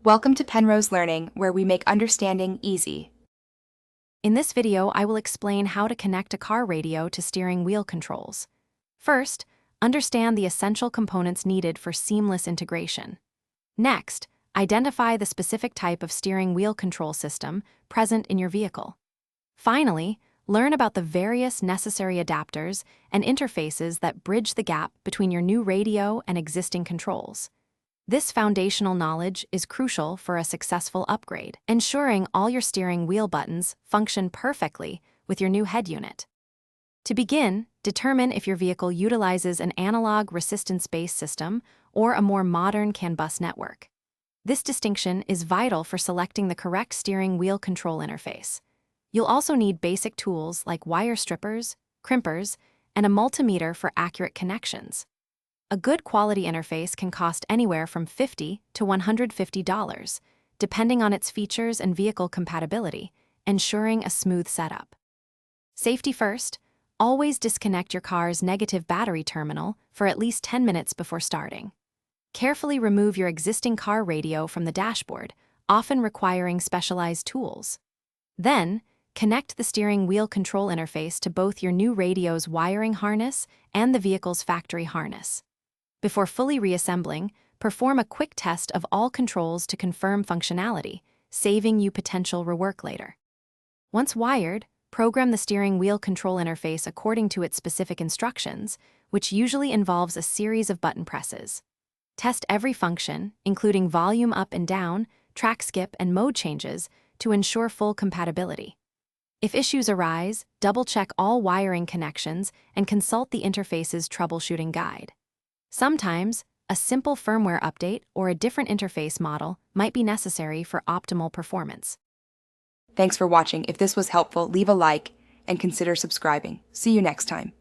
Welcome to Penrose Learning, where we make understanding easy. In this video, I will explain how to connect a car radio to steering wheel controls. First, understand the essential components needed for seamless integration. Next, identify the specific type of steering wheel control system present in your vehicle. Finally, learn about the various necessary adapters and interfaces that bridge the gap between your new radio and existing controls. This foundational knowledge is crucial for a successful upgrade, ensuring all your steering wheel buttons function perfectly with your new head unit. To begin, determine if your vehicle utilizes an analog resistance-based system or a more modern CAN bus network. This distinction is vital for selecting the correct steering wheel control interface. You'll also need basic tools like wire strippers, crimpers, and a multimeter for accurate connections. A good quality interface can cost anywhere from $50 to $150, depending on its features and vehicle compatibility, ensuring a smooth setup. Safety first, always disconnect your car's negative battery terminal for at least 10 minutes before starting. Carefully remove your existing car radio from the dashboard, often requiring specialized tools. Then, connect the steering wheel control interface to both your new radio's wiring harness and the vehicle's factory harness. Before fully reassembling, perform a quick test of all controls to confirm functionality, saving you potential rework later. Once wired, program the steering wheel control interface according to its specific instructions, which usually involves a series of button presses. Test every function, including volume up and down, track skip, and mode changes, to ensure full compatibility. If issues arise, double-check all wiring connections and consult the interface's troubleshooting guide. Sometimes, a simple firmware update or a different interface model might be necessary for optimal performance. Thanks for watching. If this was helpful, leave a like and consider subscribing. See you next time.